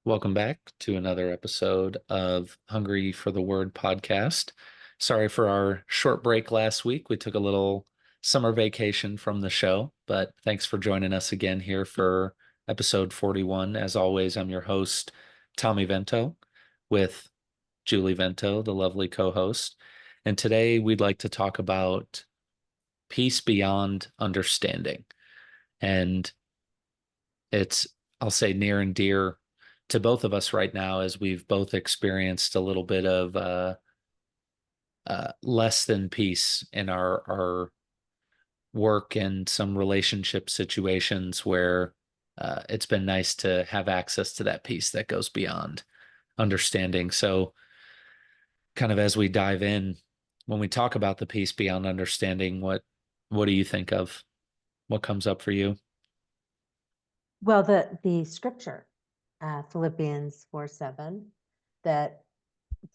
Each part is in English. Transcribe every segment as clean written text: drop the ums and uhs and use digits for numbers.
Welcome back to another episode of Hungry for the Word podcast. Sorry for our short break last week. We took a little summer vacation from the show, but thanks for joining us again here for episode 41. As always, I'm your host, Tommy Vento, with Julie Vento, the lovely co-host. And today we'd like to talk about peace beyond understanding. And it's, I'll say, near and dear to both of us right now, as we've both experienced a little bit of less than peace in our work and some relationship situations where it's been nice to have access to that peace that goes beyond understanding. So, kind of as we dive in, when we talk about the peace beyond understanding, what do you think of? What comes up for you? Well, the scripture, Philippians 4:7, that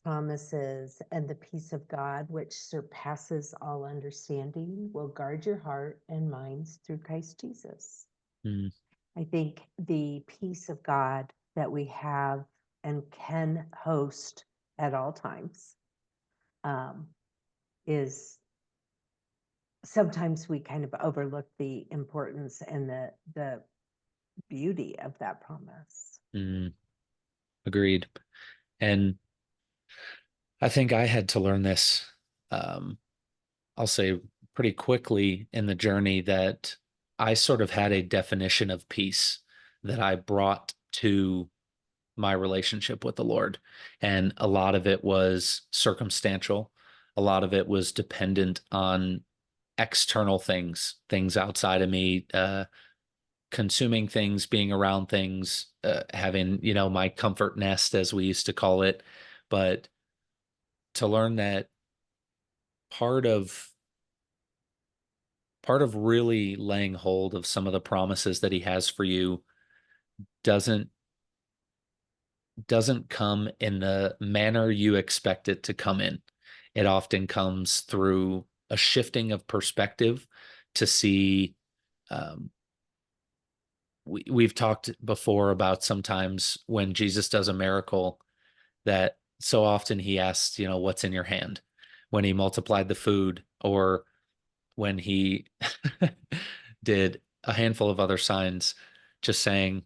promises, and the peace of God, which surpasses all understanding, will guard your heart and minds through Christ Jesus. Mm, I think the peace of God that we have and can host at all times um, is sometimes we kind of overlook the importance and the beauty of that promise. mm, agreed. And I think I had to learn this, um, I'll say pretty quickly in the journey, that I sort of had a definition of peace that I brought to my relationship with the Lord. And a lot of it was circumstantial. A lot of it was dependent on external things, things outside of me, consuming things, being around things, having, my comfort nest, as we used to call it. But to learn that part of part of really laying hold of some of the promises that he has for you doesn't doesn't come in the manner you expect it to come in. It often comes through a shifting of perspective to see. um, we've talked before about sometimes when Jesus does a miracle, that so often he asks, what's in your hand, when he multiplied the food, or when he did a handful of other signs, just saying,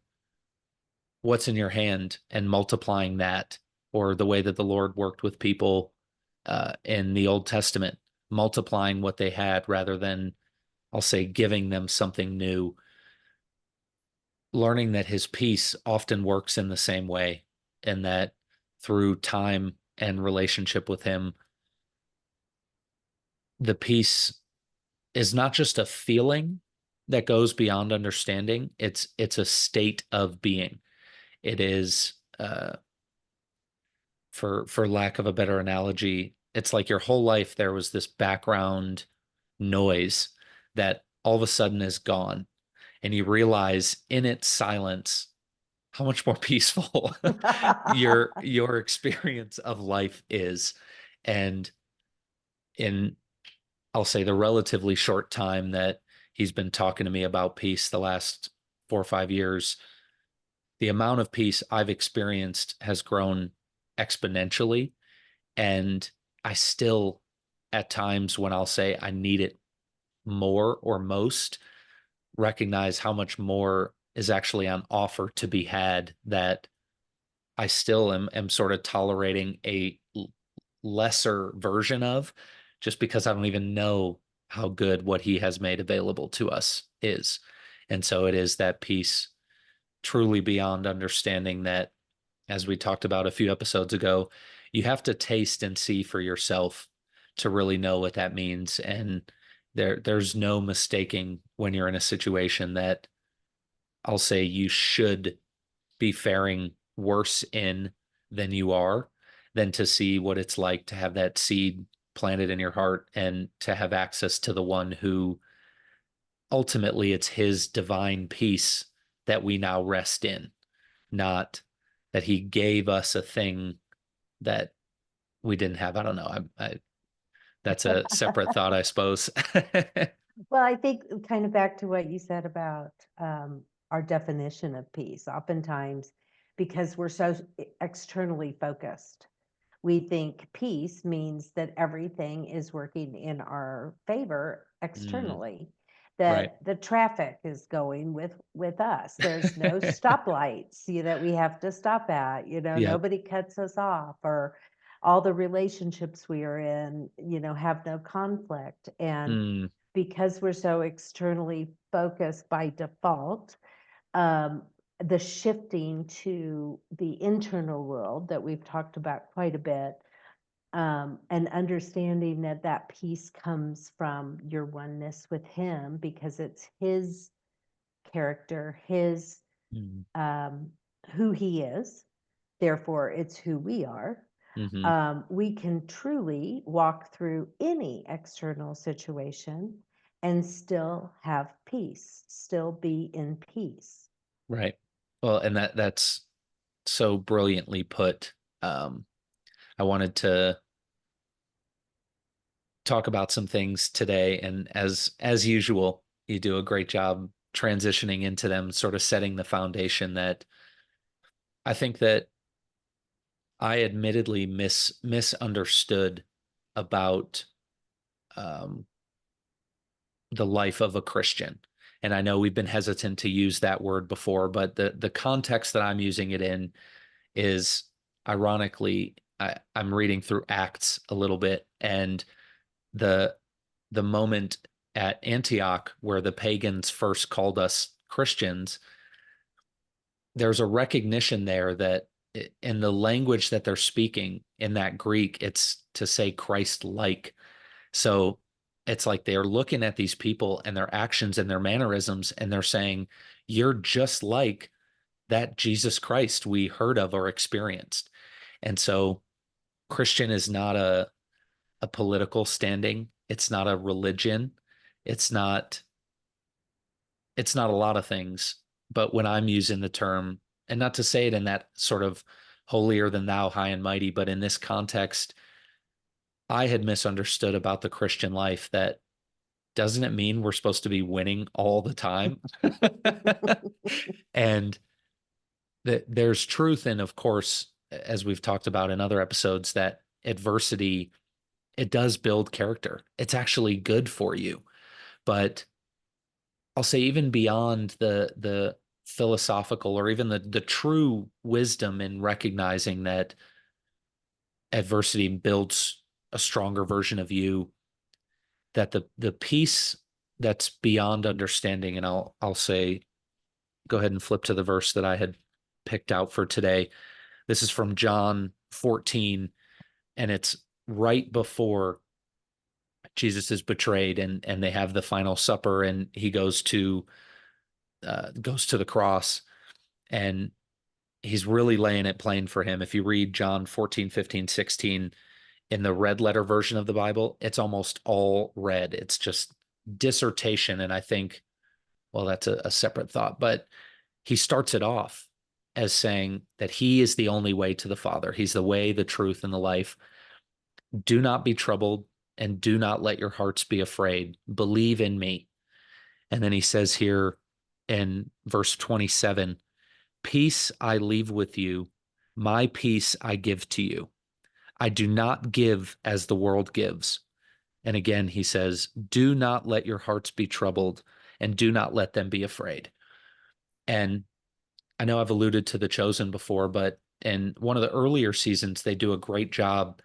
what's in your hand, and multiplying that. Or the way that the Lord worked with people in the Old Testament, multiplying what they had rather than, I'll say, giving them something new. Learning that his peace often works in the same way, and that through time and relationship with him, the peace is not just a feeling that goes beyond understanding. It's a state of being. It is, for lack of a better analogy, it's like your whole life there was this background noise that all of a sudden is gone, and you realize in its silence how much more peaceful your experience of life is. And in, I'll say, the relatively short time that he's been talking to me about peace, the last 4 or 5 years, the amount of peace I've experienced has grown exponentially. And I still, at times when I'll say I need it more or most, recognize how much more is actually on offer to be had, that I still am sort of tolerating a lesser version of, just because I don't even know how good what he has made available to us is. And so it is that peace truly beyond understanding that, as we talked about a few episodes ago, you have to taste and see for yourself to really know what that means. And there's no mistaking when you're in a situation that, I'll say, you should be faring worse in than you are, than to see what it's like to have that seed planted in your heart and to have access to the one who ultimately, it's his divine peace that we now rest in, not that he gave us a thing that we didn't have. I don't know. That's a separate thought, I suppose. Well, I think kind of back to what you said about our definition of peace. Oftentimes, because we're so externally focused. We think peace means that everything is working in our favor Mm, externally, right. that the traffic is going with us. There's no stoplights, that we have to stop at, Yep. nobody cuts us off, or all the relationships we are in, have no conflict. And Mm, because we're so externally focused by default, um, the shifting to the internal world that we've talked about quite a bit, and understanding that that peace comes from your oneness with him, because it's his character, his mm, um, who he is, therefore it's who we are. hmm. We can truly walk through any external situation and still have peace, still be in peace. Right. Well, and that's so brilliantly put. Um, I wanted to talk about some things today, and as usual, you do a great job transitioning into them, sort of setting the foundation that I think that I admittedly misunderstood about um, the life of a Christian. And I know we've been hesitant to use that word before, but the context that I'm using it in is ironically, I'm reading through Acts a little bit, and the the moment at Antioch where the pagans first called us Christians, there's a recognition there that in the language that they're speaking in that Greek, it's to say Christ like. So it's like they're looking at these people and their actions and their mannerisms, and they're saying, you're just like that Jesus Christ we heard of or experienced. And so Christian is not a political standing. It's not a religion. It's not it's not a lot of things. But when I'm using the term, and not to say it in that sort of holier than thou, high and mighty, but in this context, I had misunderstood about the Christian life that doesn't it mean we're supposed to be winning all the time? And that there's truth in, of course, as we've talked about in other episodes, that adversity, it does build character. It's actually good for you. But I'll say even beyond the philosophical or even the true wisdom in recognizing that adversity builds a stronger version of you, that the peace that's beyond understanding, and I'll say, go ahead and flip to the verse that I had picked out for today. This is from John 14, and it's right before Jesus is betrayed, and they have the final supper, and he goes to the cross, and he's really laying it plain for him. If you read John 14, 15, 16 in the red letter version of the Bible, it's almost all red. It's just dissertation. And I think, well, that's a separate thought, but he starts it off as saying that he is the only way to the Father. He's the way, the truth, and the life. Do not be troubled and do not let your hearts be afraid. Believe in me. And then he says here in verse 27, peace I leave with you, my peace I give to you. I do not give as the world gives. And again, he says, do not let your hearts be troubled and do not let them be afraid. And I know I've alluded to The Chosen before, but in one of the earlier seasons, they do a great job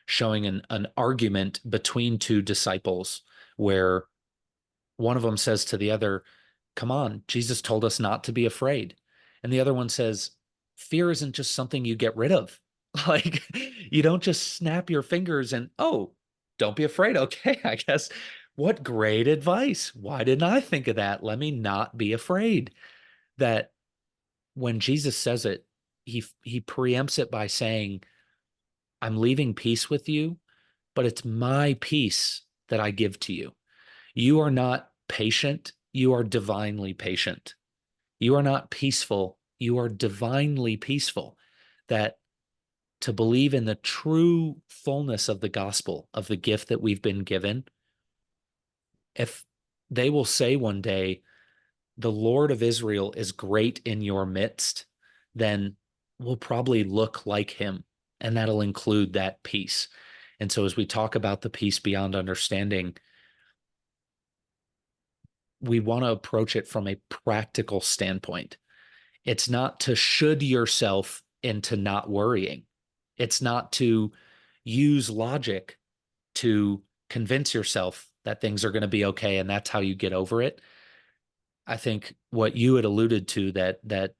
showing an argument between two disciples where one of them says to the other, come on, Jesus told us not to be afraid. And the other one says, fear isn't just something you get rid of. Like, you don't just snap your fingers and, oh, don't be afraid. Okay, I guess. What great advice. Why didn't I think of that? Let me not be afraid. That when Jesus says it, he preempts it by saying, I'm leaving peace with you, but it's my peace that I give to you. You are not patient, you are divinely patient. You are not peaceful, you are divinely peaceful. That to believe in the true fullness of the gospel, of the gift that we've been given, if they will say one day, the Lord of Israel is great in your midst, then will probably look like him, and that'll include that peace. And so as we talk about the peace beyond understanding, we want to approach it from a practical standpoint. It's not to should yourself into not worrying. It's not to use logic to convince yourself that things are going to be okay and that's how you get over it. I think what you had alluded to that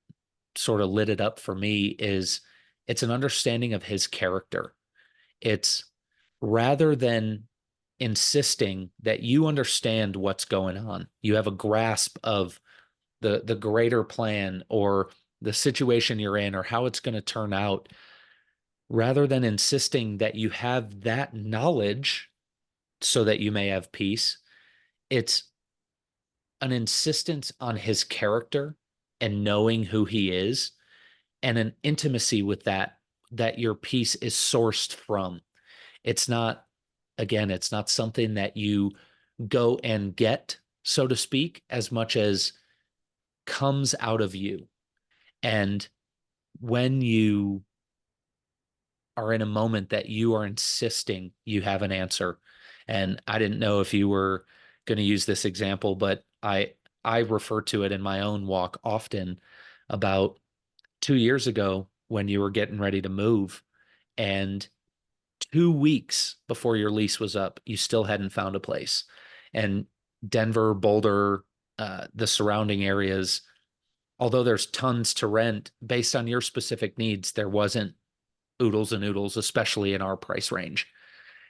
sort of lit it up for me is it's an understanding of his character. It's rather than insisting that you understand what's going on, you have a grasp of the greater plan or the situation you're in or how it's going to turn out, rather than insisting that you have that knowledge so that you may have peace, it's an insistence on his character and knowing who he is and an intimacy with that your peace is sourced from. It's not, again, it's not something that you go and get, so to speak, as much as comes out of you. And when you are in a moment that you are insisting you have an answer, and I didn't know if you were going to use this example, but I refer to it in my own walk often about 2 years ago when you were getting ready to move, and 2 weeks before your lease was up, you still hadn't found a place. And Denver, Boulder, the surrounding areas, although there's tons to rent based on your specific needs, there wasn't oodles and oodles, especially in our price range.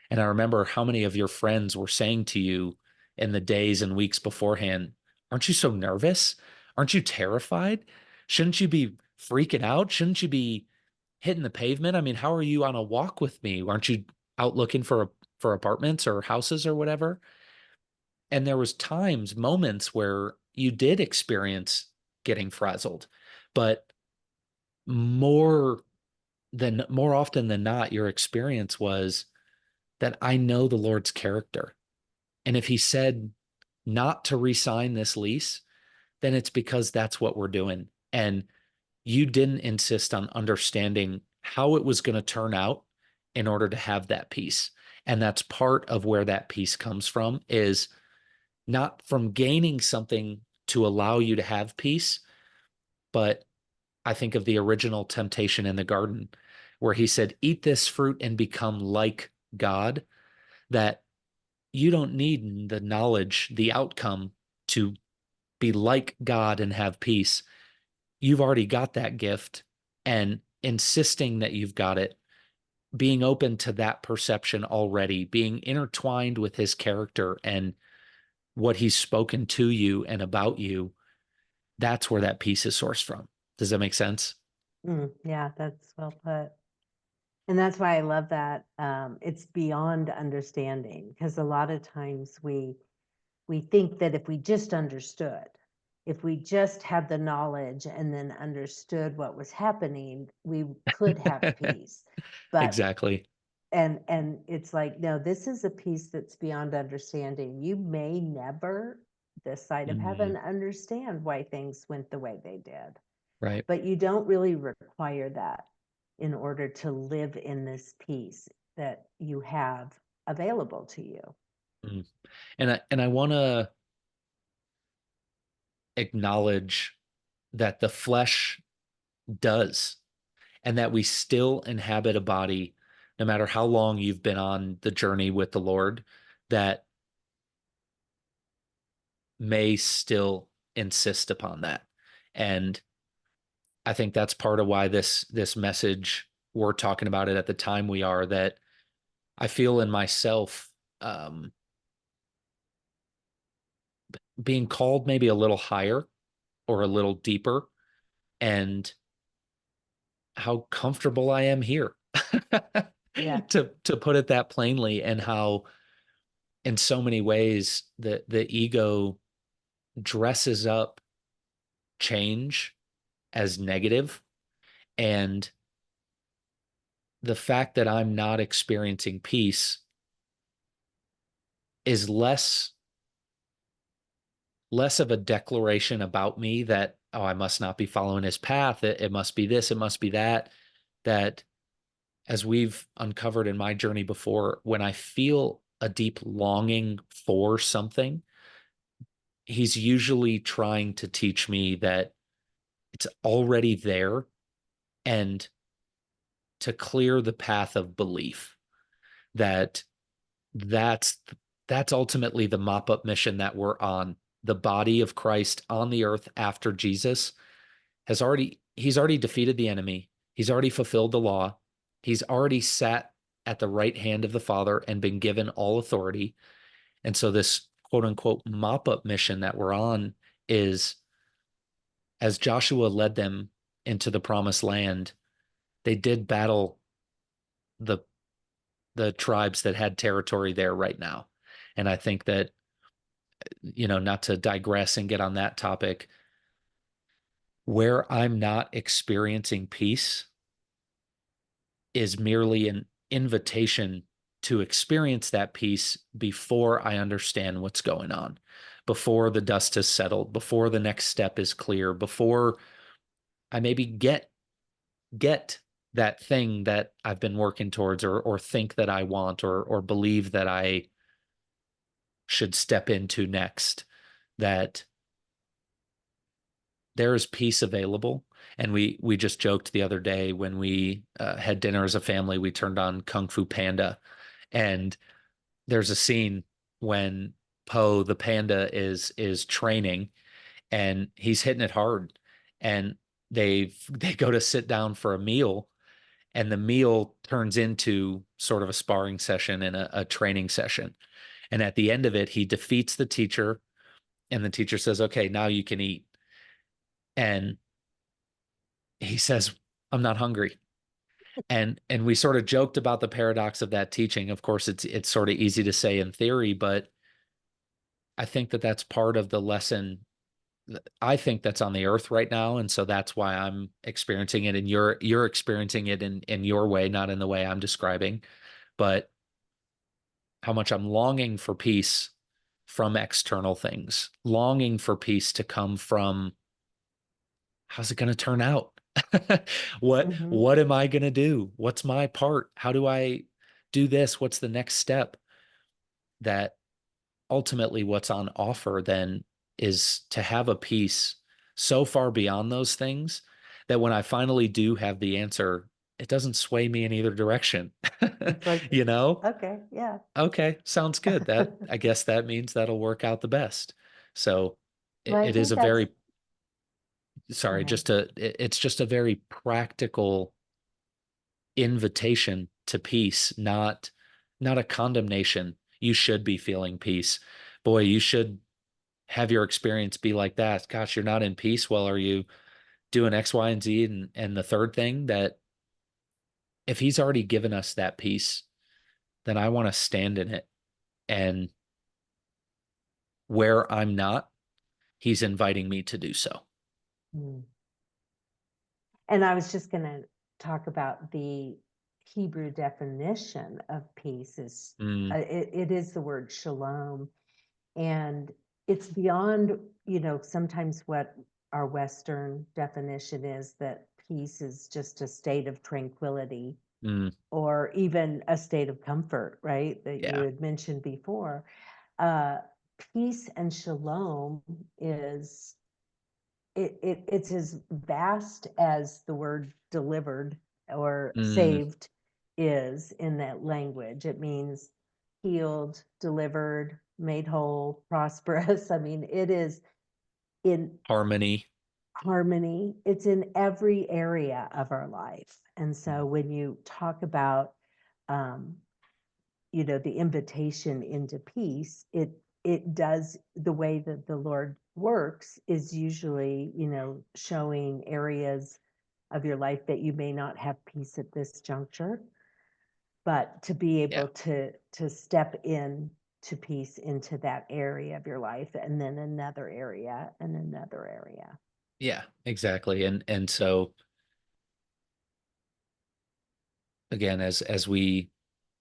And I remember how many of your friends were saying to you in the days and weeks beforehand, aren't you so nervous? Aren't you terrified? Shouldn't you be freaking out? Shouldn't you be hitting the pavement? I mean, how are you on a walk with me? Aren't you out looking for apartments or houses or whatever? And there was times, moments where you did experience getting frazzled, but more more often than not, your experience was that I know the Lord's character. And if he said not to re-sign this lease, then it's because that's what we're doing. And you didn't insist on understanding how it was going to turn out in order to have that peace. And that's part of where that peace comes from, is not from gaining something to allow you to have peace, but I think of the original temptation in the garden where he said, eat this fruit and become like God, that you don't need the knowledge, the outcome to be like God and have peace. You've already got that gift, and insisting that you've got it, being open to that perception already, being intertwined with his character and what he's spoken to you and about you, that's where that peace is sourced from. Does that make sense? Yeah, that's well put. And that's why I love that. It's beyond understanding, because a lot of times we think that if we just understood, if we just had the knowledge and then understood what was happening, we could have peace. But Exactly. and it's like, no, this is a peace that's beyond understanding. You may never, this side of Mhm. heaven, understand why things went the way they did, Right. but you don't really require that in order to live in this peace that you have available to you. Mm. And I want to acknowledge that the flesh does, and that we still inhabit a body, no matter how long you've been on the journey with the Lord, that may still insist upon that. And I think that's part of why this message, we're talking about it at the time we are, that I feel in myself, being called maybe a little higher or a little deeper, and how comfortable I am here. Yeah. To put it that plainly, and how in so many ways the ego dresses up change as negative, and the fact that I'm not experiencing peace is less of a declaration about me that oh, I must not be following his path. It must be this, it must be that. That, as we've uncovered in my journey before, when I feel a deep longing for something, he's usually trying to teach me that it's already there, and to clear the path of belief, that that's that's ultimately the mop-up mission that we're on. The body of Christ on the earth after Jesus he's already defeated the enemy. He's already fulfilled the law. He's already sat at the right hand of the Father and been given all authority. And so this quote unquote mop-up mission that we're on is, as Joshua led them into the promised land, they did battle the tribes that had territory there right now. And I think that, not to digress and get on that topic, where I'm not experiencing peace is merely an invitation to experience that peace before I understand what's going on, before the dust has settled, before the next step is clear, before I maybe get that thing that I've been working towards, or think that I want, or believe that I should step into next, that there is peace available. And we just joked the other day when we had dinner as a family, we turned on Kung Fu Panda, and there's a scene when Poe the panda is training, and he's hitting it hard, and they go to sit down for a meal, and the meal turns into sort of a sparring session and a training session. And at the end of it, he defeats the teacher, and the teacher says, "Okay, now you can eat." And he says, "I'm not hungry." And we sort of joked about the paradox of that teaching. Of course, it's sort of easy to say in theory, but I think that that's part of the lesson. I think that's on the earth right now, and so that's why I'm experiencing it, and you're experiencing it in your way, not in the way I'm describing, but how much I'm longing for peace from external things, longing for peace to come from, how's it going to turn out? Mhm. What am I going to do? What's my part? How do I do this? What's the next step? That ultimately what's on offer then is to have a peace so far beyond those things that when I finally do have the answer, it doesn't sway me in either direction. It's like, You know? okay, yeah. Okay, sounds good. That, I guess that means that'll work out the best. So Well, I it is think a that's, very, go sorry, ahead. it's just a very practical invitation to peace, not a condemnation. You should be feeling peace. Boy, you should have your experience be like that. Gosh, you're not in peace. Well, are you doing X, Y, and Z? And the third thing, that if he's already given us that peace, then I want to stand in it. And where I'm not, he's inviting me to do so. Mm. And I was just going to talk about the Hebrew definition of peace is Mm, it is the word shalom, and it's beyond, sometimes what our Western definition is, that peace is just a state of tranquility mm, or even a state of comfort, right? That you yeah. had mentioned before. Uh, Peace and shalom is it's as vast as the word delivered or Mm, saved is in that language. It means healed, delivered, made whole, prosperous. I mean, it is in harmony. harmony. It's in every area of our life. And so when you talk about um, the invitation into peace, it does, the way that the Lord works is usually, showing areas of your life that you may not have peace at this juncture, but to be Yeah. able to step in to peace into that area of your life, and then another area and another area. Yeah, exactly. And so again, as we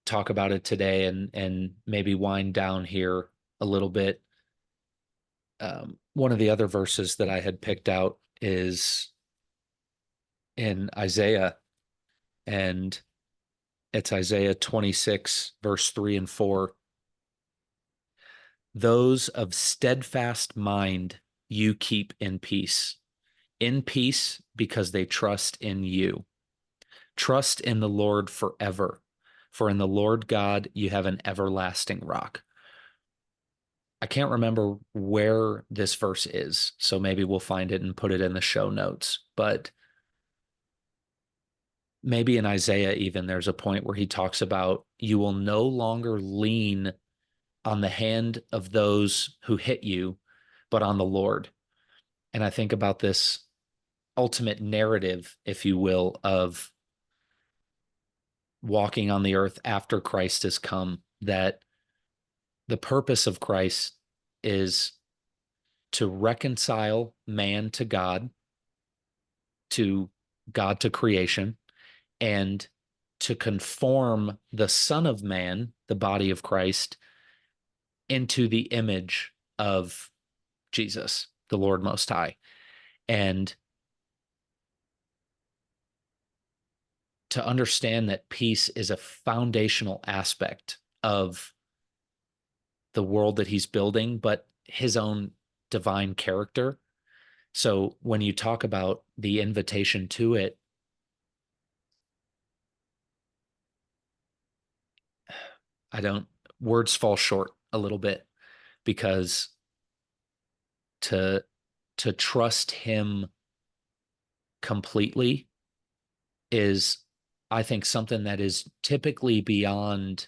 talk about it today, and maybe wind down here a little bit, one of the other verses that I had picked out is in Isaiah, and it's Isaiah 26, verse 3 and 4. Those of steadfast mind you keep in peace because they trust in you. Trust in the Lord forever, for in the Lord God you have an everlasting rock. I can't remember where this verse is, so maybe we'll find it and put it in the show notes. But maybe in Isaiah, even there's a point where he talks about you will no longer lean on the hand of those who hit you, but on the Lord. And I think about this ultimate narrative, if you will, of walking on the earth after Christ has come, that the purpose of Christ is to reconcile man to God to creation, and to conform the Son of Man, the body of Christ, into the image of Jesus, the Lord Most High. And to understand that peace is a foundational aspect of the world that he's building, but his own divine character. So when you talk about the invitation to it, I don't, words fall short a little bit, because to trust him completely is, I think, something that is typically beyond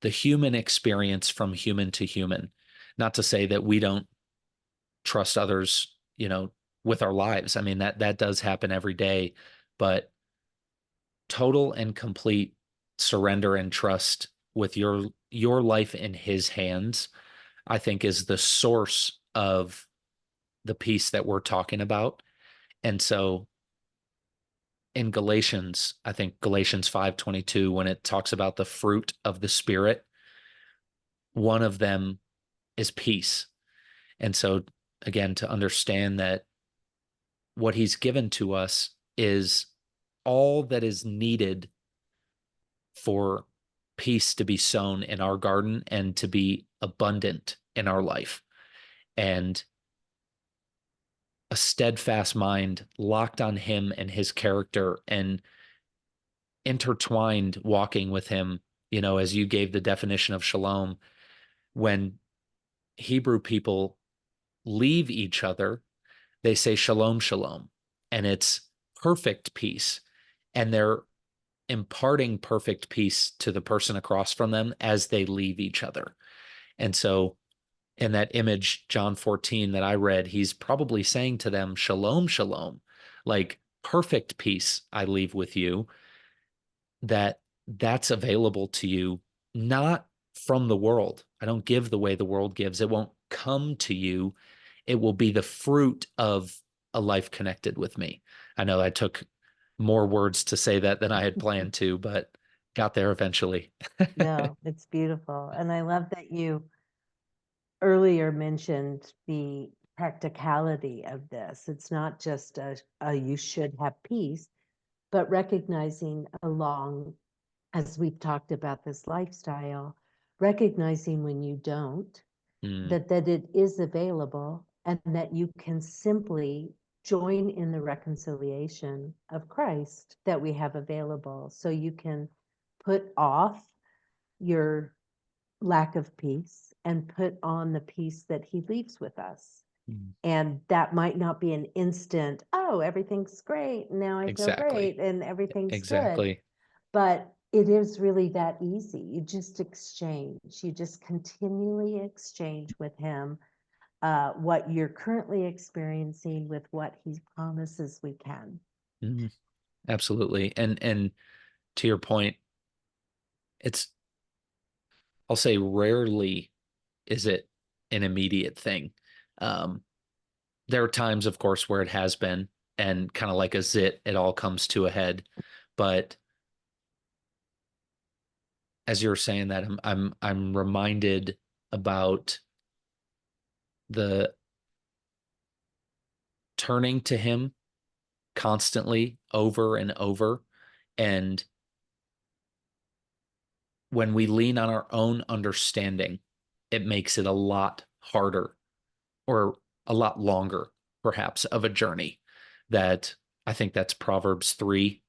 the human experience from human to human. Not to say that we don't trust others, with our lives. I mean, that does happen every day, but total and complete surrender and trust with your life in his hands, I think, is the source of the peace that we're talking about. And so in Galatians, I think Galatians 5:22, when it talks about the fruit of the Spirit, one of them is peace. And so, again, to understand that what he's given to us is all that is needed for peace to be sown in our garden and to be abundant in our life. And a steadfast mind locked on him and his character, and intertwined walking with him, as you gave the definition of shalom, when Hebrew people leave each other, they say shalom, shalom, and it's perfect peace. And they're imparting perfect peace to the person across from them as they leave each other. And so in that image, John 14, that I read, he's probably saying to them, shalom, shalom, like perfect peace I leave with you, that's available to you, not from the world. I don't give the way the world gives. It won't come to you. It will be the fruit of a life connected with me. I know I took more words to say that than I had planned to, but got there eventually. No, it's beautiful. And I love that you earlier mentioned the practicality of this. It's not just a you should have peace, but recognizing along, as we've talked about this lifestyle, recognizing when you don't, Mm, that it is available, and that you can simply join in the reconciliation of Christ that we have available. So you can put off your lack of peace and put on the peace that he leaves with us. mm. And that might not be an instant, oh, everything's great. Now I feel Exactly. great and everything's good. Exactly. But it is really that easy. You just exchange, you just continually exchange with him what you're currently experiencing with what he promises we can. Mm, absolutely. And to your point, it's, I'll say, rarely is it an immediate thing. Um, there are times, of course, where it has been, and kind of like a zit, it all comes to a head. But as you're saying that, I'm reminded about the turning to him constantly over and over. And when we lean on our own understanding, it makes it a lot harder or a lot longer, perhaps, of a journey. That I think that's Proverbs 3.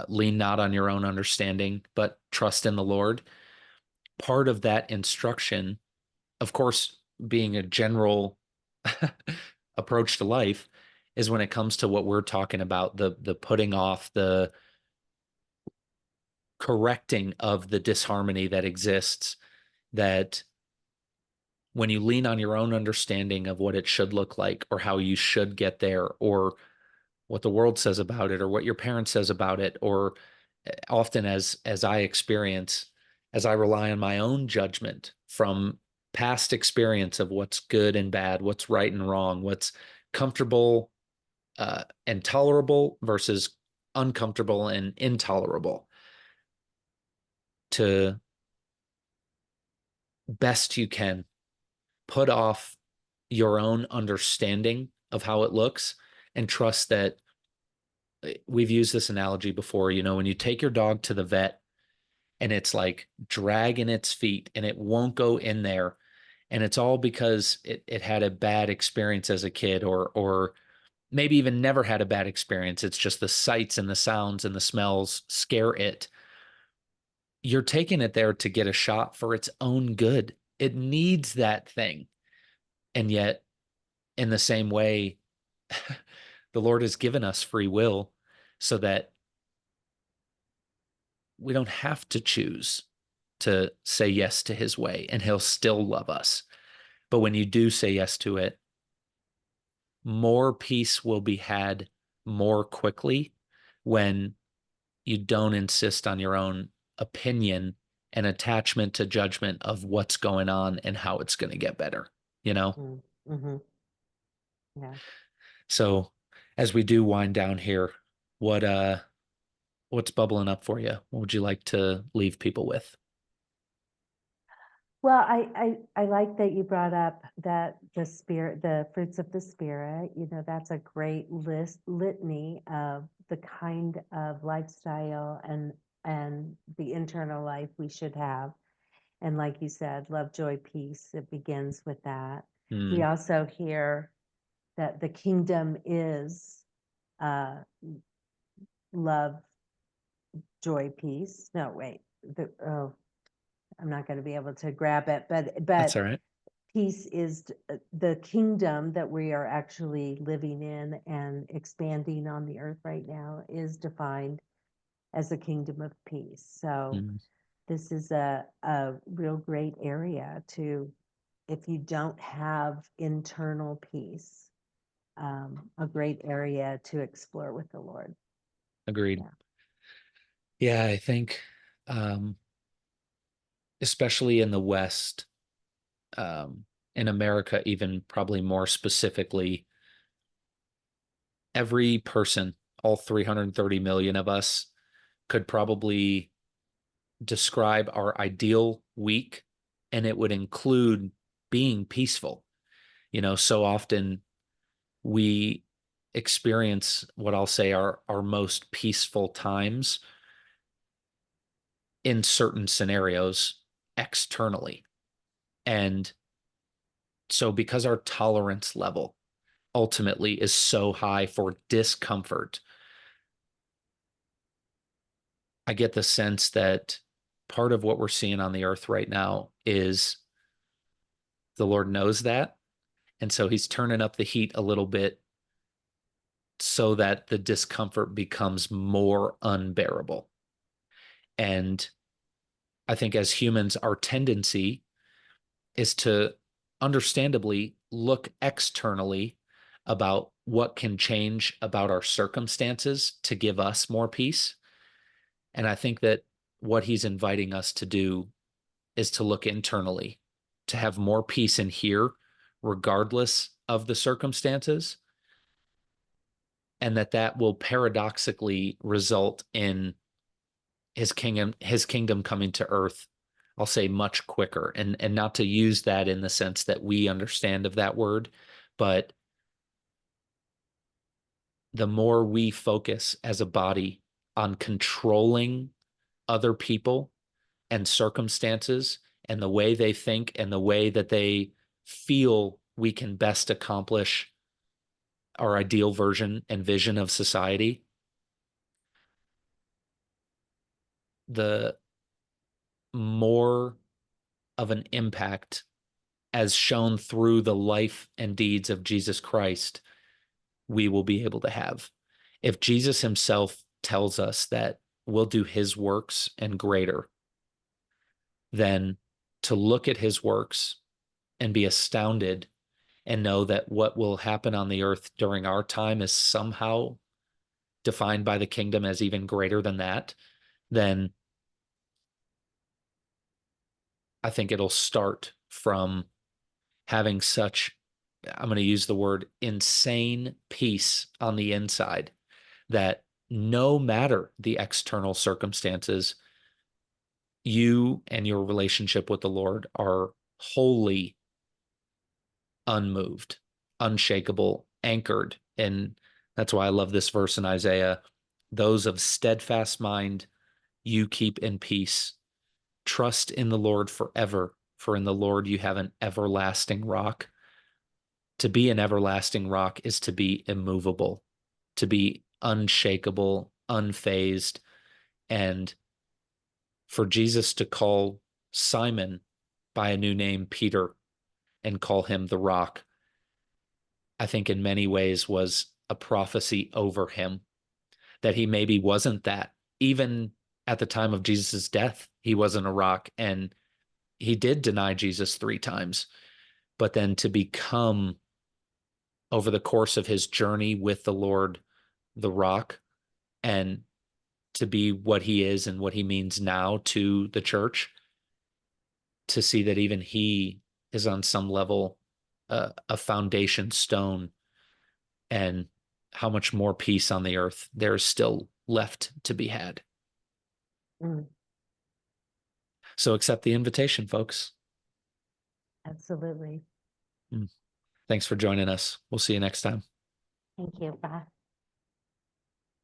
Lean not on your own understanding, but trust in the Lord. Part of that instruction, of course, being a general approach to life, is when it comes to what we're talking about, the putting off, the correcting of the disharmony that exists, that when you lean on your own understanding of what it should look like or how you should get there or what the world says about it or what your parents says about it, or often as I experience, as I rely on my own judgment from past experience of what's good and bad, what's right and wrong, what's comfortable and tolerable versus uncomfortable and intolerable, to best you can put off your own understanding of how it looks and trust that we've used this analogy before. When you take your dog to the vet and it's like dragging its feet and it won't go in there, and it's all because it had a bad experience as a kid, or maybe even never had a bad experience. It's just the sights and the sounds and the smells scare it. You're taking it there to get a shot for its own good. It needs that thing. And yet, in the same way, the Lord has given us free will so that we don't have to choose to say yes to his way, and he'll still love us. But when you do say yes to it, more peace will be had more quickly when you don't insist on your own opinion and attachment to judgment of what's going on and how it's going to get better, you know? Mm-hmm. Yeah. So as we do wind down here, what what's bubbling up for you? What would you like to leave people with? Well, I like that you brought up that the fruits of the spirit, that's a great litany of the kind of lifestyle and the internal life we should have. And like you said, love, joy, peace, it begins with that. We Mm, also hear that the kingdom is uh, love, joy, peace. No, wait. I'm not going to be able to grab it, that's but all right. peace is the kingdom that we are actually living in and expanding on the earth right now is defined as a kingdom of peace. So Mm, this is a real great area to, if you don't have internal peace, a great area to explore with the Lord. agreed. Yeah. Yeah, I think um, especially in the West, um, in America, even probably more specifically, every person, all 330 million of us, could probably describe our ideal week, and it would include being peaceful. So often we experience what I'll say are our most peaceful times in certain scenarios externally. And so because our tolerance level ultimately is so high for discomfort, I get the sense that part of what we're seeing on the earth right now is the Lord knows that. And so he's turning up the heat a little bit so that the discomfort becomes more unbearable. And I think as humans, our tendency is to understandably look externally about what can change about our circumstances to give us more peace. And I think that what he's inviting us to do is to look internally, to have more peace in here, regardless of the circumstances, and that will paradoxically result in his kingdom coming to earth, I'll say much quicker, and not to use that in the sense that we understand of that word, but the more we focus as a body on controlling other people and circumstances and the way they think and the way that they feel we can best accomplish our ideal version and vision of society, the more of an impact, as shown through the life and deeds of Jesus Christ, we will be able to have. If Jesus himself tells us that we'll do his works and greater, then to look at his works and be astounded and know that what will happen on the earth during our time is somehow defined by the kingdom as even greater than that, then I think it'll start from having such, I'm going to use the word insane peace on the inside that no matter the external circumstances, you and your relationship with the Lord are wholly unmoved, unshakable, anchored. And that's why I love this verse in Isaiah. Those of steadfast mind, you keep in peace. Trust in the Lord forever, for in the Lord you have an everlasting rock. To be an everlasting rock is to be immovable, to be unshakable, unfazed. And for Jesus to call Simon by a new name, Peter, and call him the rock, I think in many ways was a prophecy over him that he maybe wasn't that. Even at the time of Jesus' death, he wasn't a rock, and he did deny Jesus 3 times. But then to become, over the course of his journey with the Lord, the rock, and to be what he is and what he means now to the church, to see that even he is on some level a foundation stone, and how much more peace on the earth there is still left to be had. Mm, So accept the invitation, folks. absolutely. Thanks for joining us. We'll see you next time. Thank you. Bye.